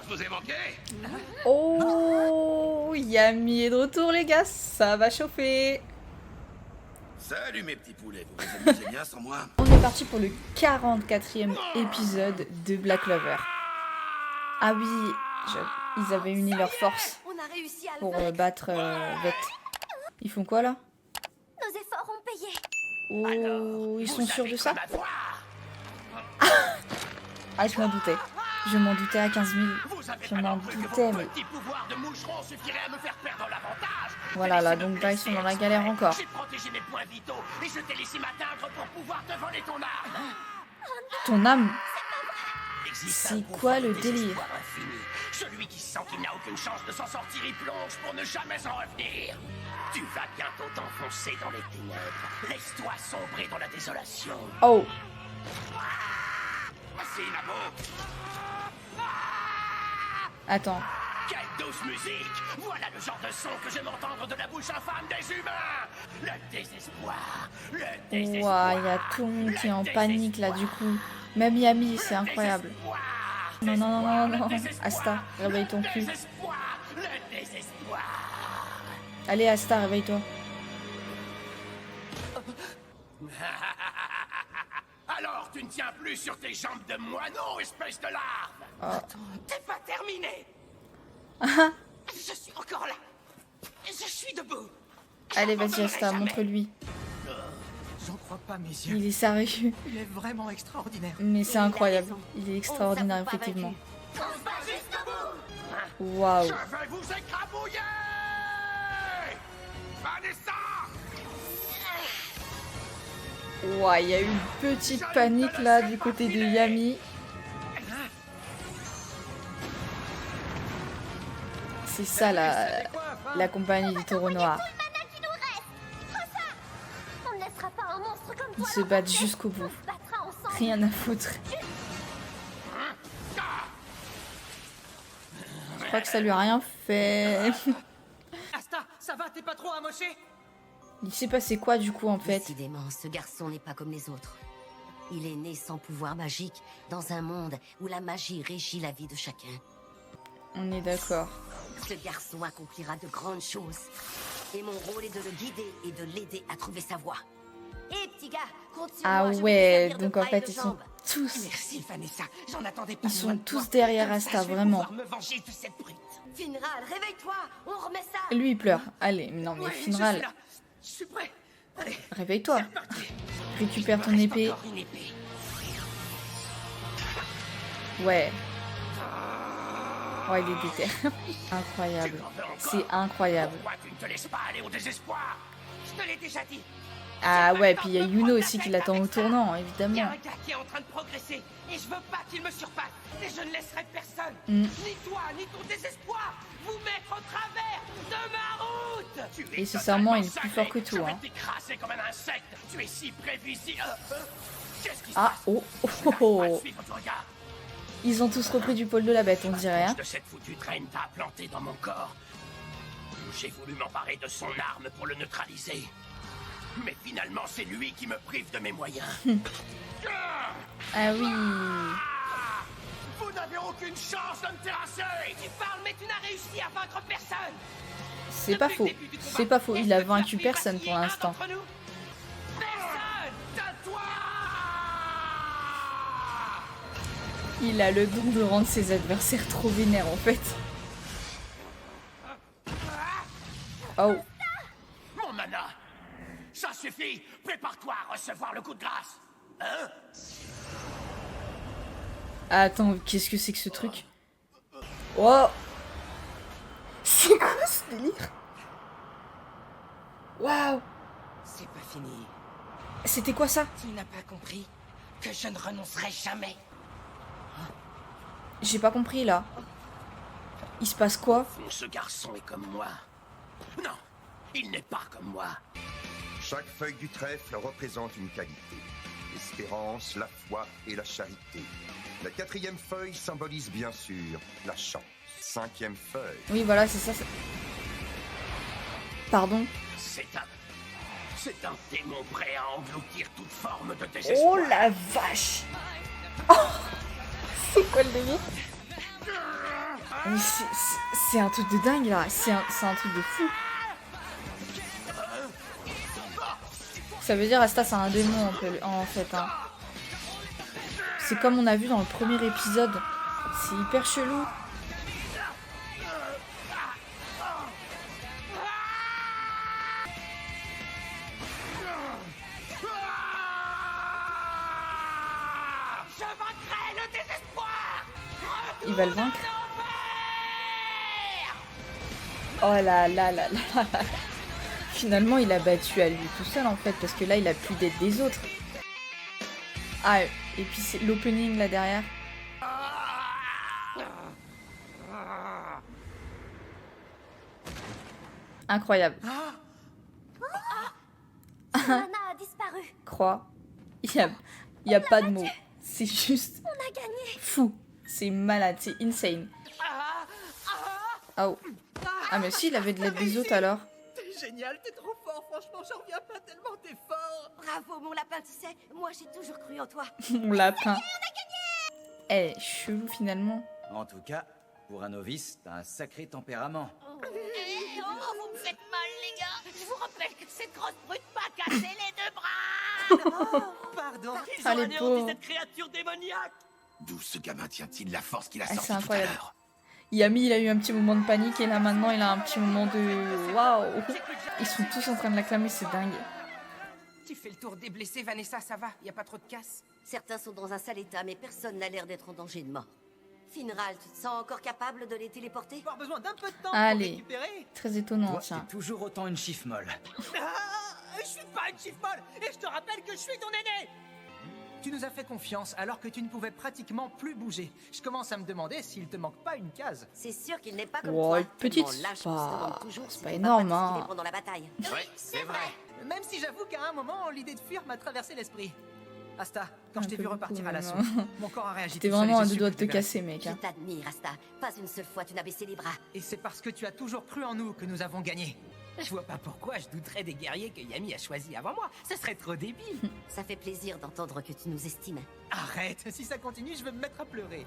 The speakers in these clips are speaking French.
je vous ai manqué. Oh, Yami est de retour, les gars. Ça va chauffer. Salut mes petits poulets, vous vous amusez bien sans moi? On est parti pour le 44e épisode de Black Clover. Ah oui, ils avaient uni leurs forces On a réussi à le pour vaincre. battre Vette. Ils font quoi là? Nos efforts ont payé. Oh, ils sont sûrs de ça? Ma voix. Ah, je m'en doutais. Je m'en doutais à 15 000. Vous avez Je m'en vraiment cru que doutais, vos mais... petits pouvoirs de moucheron suffiraient à me faire perdre l'avantage? Voilà, là, donc là, ils sont dans la galère encore. J'ai protégé mes points vitaux et je t'ai laissé m'atteindre pour pouvoir te voler ton arme. Ton âme? Existe C'est un quoi pouvoir le de délire? désespoir infini. Celui qui sent qu'il n'a aucune chance de s'en sortir, il plonge pour ne jamais en revenir. Tu vas bientôt t'enfoncer dans les ténèbres. Laisse-toi sombrer dans la désolation. Oh, Voici Nabo. attends. Quelle douce musique! Voilà le genre de son que j'aime entendre de la bouche infâme des humains! Le désespoir! Le désespoir! Ouah, il y a tout le monde qui est en panique là, du coup. Même Yami, c'est incroyable. Non, non, non, non, non. Asta, réveille ton cul. Désespoir! Le désespoir! Allez, Asta, réveille-toi. Alors, tu ne tiens plus sur tes jambes de moineau, espèce de larve! Oh. T'es pas terminé! Je suis encore là! Je suis debout! Allez, vas-y, Asta, montre-lui. J'en crois pas mes yeux. Il est sérieux. Il est vraiment extraordinaire. Mais c'est incroyable. Il est extraordinaire, On s'avoue pas effectivement. vaincu. On se bat jusqu'au bout! Waouh. Je vais vous écrabouiller! Vanessa! Ouah, il y a eu une petite panique là du côté de Yami. C'est ça la compagnie du taureau noir. Mana qui nous reste. Prends ça. On ne laissera pas un monstre comme Ils toi. se battent jusqu'au bout. On se battra ensemble. Rien à foutre. Je crois que ça lui a rien fait. Asta, ça va, t'es pas trop amoché? Il s'est passé quoi du coup en fait? Décidément, ce garçon n'est pas comme les autres. Il est né sans pouvoir magique, dans un monde où la magie régit la vie de chacun. On est d'accord. Ce garçon accomplira de grandes choses. Et mon rôle est de le guider et de l'aider à trouver sa voie. Hé, petit gars, compte sur Ah moi, je vais te ouais, servir de donc en bras et fait de ils sont jambes. tous... Merci Vanessa, j'en attendais pas. Ils sont moins de tous toi. derrière Comme ça, Asta, je vais vraiment. pouvoir me venger de cette brute. Finral, réveille-toi. On remet ça. Lui il pleure. Allez, mais non mais Ouais, je suis Finral, là. Je suis prêt. Allez, réveille-toi. c'est parti. Récupère ton Il me épée. reste encore une épée. Ouais. Oh, il est déter. Incroyable. C'est incroyable. Pourquoi tu ne te laisses pas aller au désespoir? Je te l'ai déjà dit. Ah ouais, puis il y a Yuno aussi qui l'attend au tournant, Il y a évidemment. un gars qui est en train de progresser et je veux pas qu'il me surpasse. Et je ne laisserai personne, Mm. ni toi, ni ton désespoir, vous mettre au travers de ma route. Tu es Et ce serment, il est totalement plus fort que cinglé. tout, Je vais hein. t'écraser comme un insecte. Tu es si prévisible. Qu'est-ce qui se Ah, passe? oh, oh, Je n'arrive pas à oh. suivre ton regard. Ils ont tous repris du poil de la bête, on dirait, hein. De cette foutue traîne t'a planté dans mon corps. J'ai voulu m'emparer de son arme pour le neutraliser. Mais finalement, c'est lui qui me prive de mes moyens. Ah oui. Vous n'avez aucune chance de me terrasser! Tu parles, mais tu n'as réussi à vaincre personne. C'est pas faux. C'est pas faux, il a vaincu personne pour l'instant. Personne. Tais-toi! Il a le don de rendre ses adversaires trop vénères, en fait. Oh. Mon mana! Ça suffit! Prépare-toi à recevoir le coup de grâce! Hein? Attends, qu'est-ce que c'est que ce truc? Oh. C'est quoi ce délire? Waouh. C'est pas fini. C'était quoi ça? Tu n'as pas compris que je ne renoncerai jamais. J'ai pas compris, là. Il se passe quoi? Ce garçon est comme moi. Non, il n'est pas comme moi. Chaque feuille du trèfle représente une qualité. L'espérance, la foi et la charité. La quatrième feuille symbolise bien sûr la chance. Cinquième feuille. Oui, voilà, c'est ça. Pardon? C'est un démon prêt à engloutir toute forme de désespoir. Oh la vache! Oh. C'est quoi le délire? Mais c'est un truc de dingue là, c'est un truc de fou. Ça veut dire Asta c'est un démon en fait. Hein. C'est comme on a vu dans le premier épisode. C'est hyper chelou. Je vaincrai le désespoir. Il va le vaincre. Oh là là là là là. Finalement, il a battu à lui tout seul en fait, parce que là, il a plus d'aide des autres. Ah, et puis c'est l'opening là derrière. Incroyable. Nana a disparu. Crois. Il y a pas de mots. C'est juste On a gagné. fou. C'est malade, c'est insane. Oh. Ah mais si, il avait de l'aide des autres alors. T'es génial, t'es trop fort, franchement, j'en reviens pas tellement t'es fort. Bravo, mon lapin, tu sais, moi j'ai toujours cru en toi. Mon lapin. Eh, chelou finalement. En tout cas, pour un novice, t'as un sacré tempérament. Oh, vous me faites mal, les gars. Je vous rappelle que cette grosse brute m'a cassé les deux bras. Pardon. Ils Ah, ont les anéanti pauvres. cette créature démoniaque. D'où ce gamin tient-il la force qu'il a Ah, sortie c'est tout à incroyable. l'heure? Yami, il a eu un petit moment de panique et là maintenant il a un petit moment de waouh. Ils sont tous en train de l'acclamer, c'est dingue. Tu fais le tour des blessés, Vanessa, ça va? Y a pas trop de casse? Certains sont dans un sale état, mais personne n'a l'air d'être en danger de mort. Finral, tu te sens encore capable de les téléporter? Avoir besoin d'un peu de temps Allez. pour récupérer. Très étonnant, Toi, tiens. t'es toujours autant une chiffre molle. Je suis pas une chiffre molle et je te rappelle que je suis ton aîné. Tu nous as fait confiance alors que tu ne pouvais pratiquement plus bouger. Je commence à me demander s'il te manque pas une case. C'est sûr qu'il n'est pas comme Oh, toi. une petite, tellement lâche c'est qu'on se pas- demande toujours c'est si pas tu énorme, vas participer hein. pendant la bataille. Oui, c'est vrai. Même si j'avoue qu'à un moment, l'idée de fuir m'a traversé l'esprit. Asta, quand Un je t'ai peu vu beaucoup, repartir à même, l'assaut, hein. mon corps a réagi. T'es tout seul et vraiment à j'ai deux su doigts que de tu te verrais. casser, mec. Je Hein. t'admire, Asta. Pas une seule fois tu n'as baissé les bras. Et c'est parce que tu as toujours cru en nous que nous avons gagné. Je vois pas pourquoi je douterais des guerriers que Yami a choisis avant moi. Ce serait trop débile. Ça fait plaisir d'entendre que tu nous estimes. Arrête, si ça continue, je vais me mettre à pleurer.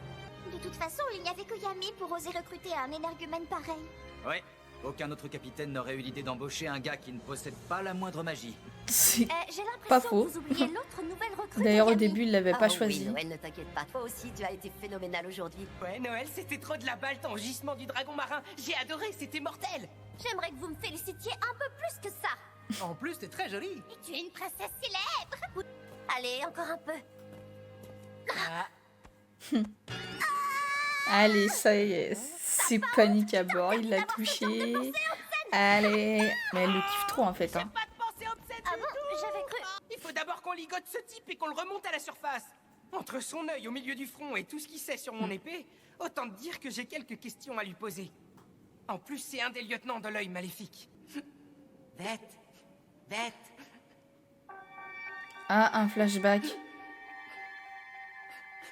De toute façon, il n'y avait que Yami pour oser recruter un énergumène pareil. Ouais. Aucun autre capitaine n'aurait eu l'idée d'embaucher un gars qui ne possède pas la moindre magie. C'est J'ai l'impression Pas faux. que vous oubliez l'autre nouvelle recrue. D'ailleurs de au Yami. début il l'avait Ah pas oui, choisi. Noël, ne t'inquiète pas. Toi aussi, tu as été phénoménal aujourd'hui. Ouais, Noël, c'était trop de la balle, ton gisement du dragon marin. J'ai adoré, c'était mortel. J'aimerais que vous me félicitiez un peu plus que ça. En plus, t'es très jolie. Et tu es une princesse célèbre. Allez, encore un peu. Allez, ça y est, c'est panique à bord, il l'a touché. Allez, mais elle le kiffe trop en fait. Hein. Pas de pensée obscène Ah du bon, tout. j'avais cru. Il faut d'abord qu'on ligote ce type et qu'on le remonte à la surface. Entre son œil au milieu du front et tout ce qu'il sait sur mon épée, autant te dire que j'ai quelques questions à lui poser. En plus, c'est un des lieutenants de l'œil maléfique. Bête. Bête. Ah, un flashback.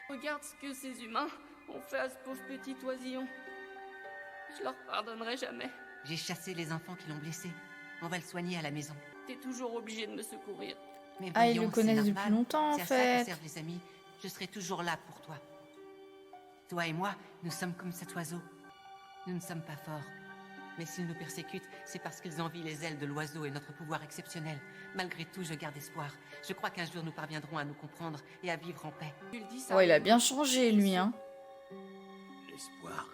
Regarde ce que ces humains ont fait à ce pauvre petit oisillon. Je leur pardonnerai jamais. J'ai chassé les enfants qui l'ont blessé. On va le soigner à la maison. T'es toujours obligé de me secourir. Mais Ah, ils voyons, le connaissent c'est depuis normal. longtemps en C'est à ça que fait. servent les amis. Je serai toujours là pour toi. Toi et moi, nous sommes comme cet oiseau. Nous ne sommes pas forts. Mais s'ils nous persécutent, c'est parce qu'ils envient les ailes de l'oiseau et notre pouvoir exceptionnel. Malgré tout, je garde espoir. Je crois qu'un jour nous parviendrons à nous comprendre et à vivre en paix. Tu le dis ça. Ouais, il a bien changé lui. Hein. L'espoir.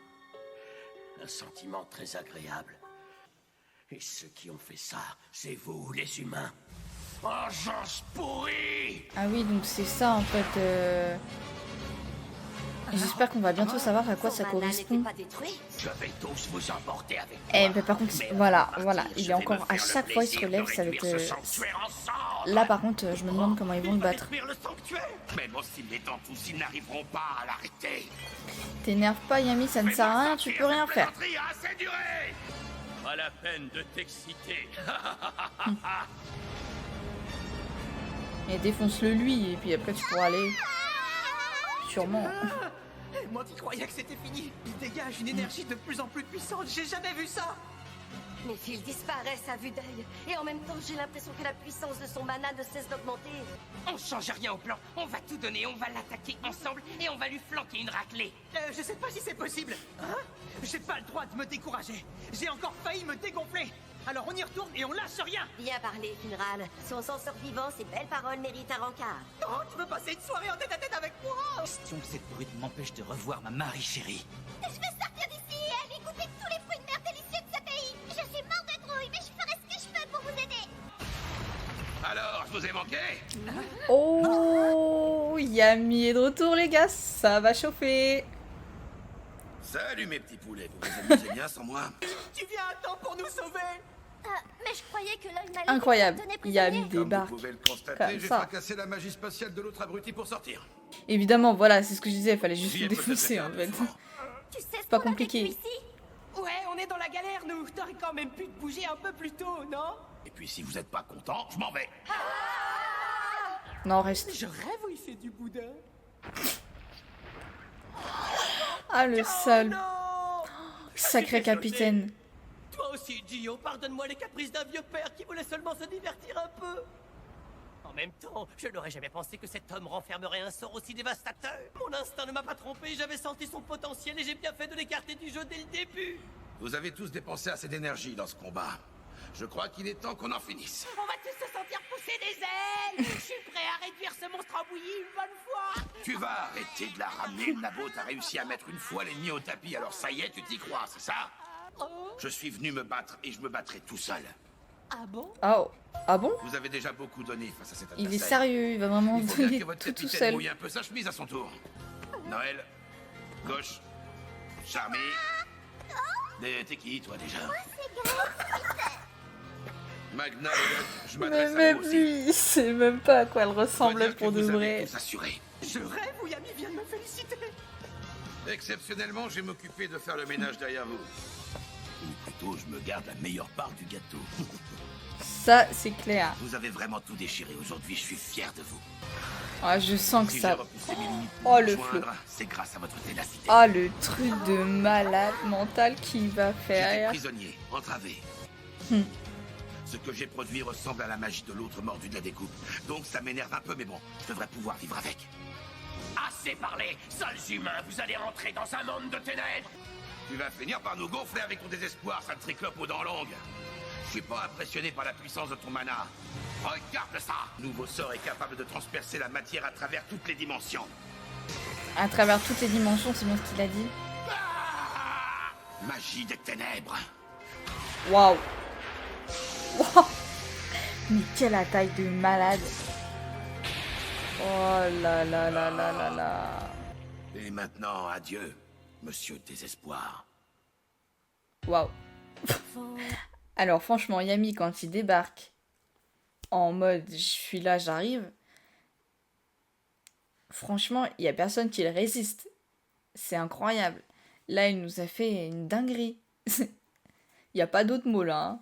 Un sentiment très agréable. Et ceux qui ont fait ça, c'est vous, les humains. Vengeance pourrie! Ah oui, donc c'est ça en fait. J'espère qu'on va bientôt savoir à quoi ça Son mana correspond. n'était pas détruit. Je vais tous vous emporter avec moi. Eh, mais par contre, Mais voilà, avant de voilà, partir, il je est vais encore me à faire le chaque fois il se plaisir relève, de ça va être. réduire ce sanctuaire en cendres. Là par contre, je me demande comment ils vont le Il va battre. détruire le sanctuaire. Même aussi m'étant tous, ils n'arriveront pas à l'arrêter. T'énerve pas Yami, ça ne sert à rien, tu peux rien faire. Cette plaisanterie a assez duré. Pas la peine de t'exciter. Et défonce-le lui, et puis après tu pourras aller. Sûrement. Moi qui croyais que c'était fini, il dégage une énergie de plus en plus puissante. J'ai jamais vu ça. Mes fils disparaissent à vue d'œil. Et en même temps, j'ai l'impression que la puissance de son mana ne cesse d'augmenter. On change rien au plan, on va tout donner, on va l'attaquer ensemble et on va lui flanquer une raclée. Je sais pas si c'est possible. Hein? J'ai pas le droit de me décourager. J'ai encore failli me dégonfler. Alors on y retourne et on lâche rien. Bien parlé, Finral. Si on s'en sort vivant, ces belles paroles méritent un rencard. Oh, tu veux passer une soirée en tête à tête avec moi? Question que cette brute m'empêche de revoir ma Marie chérie. Je veux sortir d'ici et aller goûter tous les fruits de mer délicieux de ce pays. Je suis mort de grouille, mais je ferai ce que je peux pour vous aider. Alors, je vous ai manqué? Oh, Yami est de retour, les gars. Ça va chauffer. Salut mes petits poulets, vous vous amusez bien sans moi? Tu viens à temps pour nous sauver. Mais je croyais que l'œil maléfique Incroyable. tenait Yami prisonnier. Comme vous débarque. pouvez le Comme constater, j'ai ça. fracassé la magie spatiale de l'autre abruti pour sortir. Évidemment, voilà, c'est ce que je disais. Il fallait juste J'y le ai peut-être défoncer, fait en un fait. effort. Tu sais ce pas qu'on a compliqué. vécu ici? Ouais, on est dans la galère, nous. T'aurais quand même pu te bouger un peu plus tôt, non? Et puis si vous êtes pas content, je m'en vais. Non, reste. Je rêve où il fait du boudin. Ah, le sale. Non. Sacré capitaine. Toi aussi, Gio, pardonne-moi les caprices d'un vieux père qui voulait seulement se divertir un peu. En même temps, je n'aurais jamais pensé que cet homme renfermerait un sort aussi dévastateur. Mon instinct ne m'a pas trompé, j'avais senti son potentiel et j'ai bien fait de l'écarter du jeu dès le début. Vous avez tous dépensé assez d'énergie dans ce combat. Je crois qu'il est temps qu'on en finisse. On va tous se sentir pousser des ailes. Je suis prêt à réduire ce monstre en bouillie une bonne fois. Tu vas arrêter de la ramener, Nabo. T'as réussi à mettre une fois l'ennemi au tapis, alors ça y est, tu t'y crois, c'est ça? Je suis venu me battre et je me battrai tout seul. Ah bon? Oh. Ah bon? Vous avez déjà beaucoup donné face à cet Il est adversaire. sérieux, il va vraiment Il faut bien donner que votre tout capitaine seul. mouille un peu sa chemise à son tour. Noël, gauche, Charmé. T'es qui, toi, déjà? Magna, je Mais m'adresse à même vous aussi. lui, il sait même pas à quoi elle Je dois ressemble dire pour que de vous avez vrai. tous assuré. Je rêve où Yami vient de me féliciter. Exceptionnellement, je vais m'occuper de faire le ménage derrière vous. Ou plutôt, je me garde la meilleure part du gâteau. Ça, c'est clair. Vous avez vraiment tout déchiré aujourd'hui, je suis fier de vous. Ah, je sens que Si j'ai ça... repoussé mes limites pour Oh, vous le joindre, c'est grâce à votre ténacité. Ah, le truc de malade mental qu'il va J'étais faire. prisonnier, entravé. Hmm. Ce que j'ai produit ressemble à la magie de l'autre mordu de la découpe. Donc ça m'énerve un peu, mais bon, je devrais pouvoir vivre avec. Assez parlé, sales humains, vous allez rentrer dans un monde de ténèbres. Tu vas finir par nous gonfler avec ton désespoir, sale triclope aux dents longues. Je suis pas impressionné par la puissance de ton mana. Regarde ça! Nouveau sort est capable de transpercer la matière à travers toutes les dimensions. À travers toutes les dimensions, c'est bien ce qu'il a dit. Magie des ténèbres. Waouh. Waouh. Mais quelle attaque de malade. Oh là là là là là là. Et maintenant, adieu, monsieur Désespoir. Waouh. Alors franchement, Yami, quand il débarque en mode je suis là, j'arrive, franchement, il n'y a personne qui le résiste. C'est incroyable. Là, il nous a fait une dinguerie. Il n'y a pas d'autre mot là. Hein.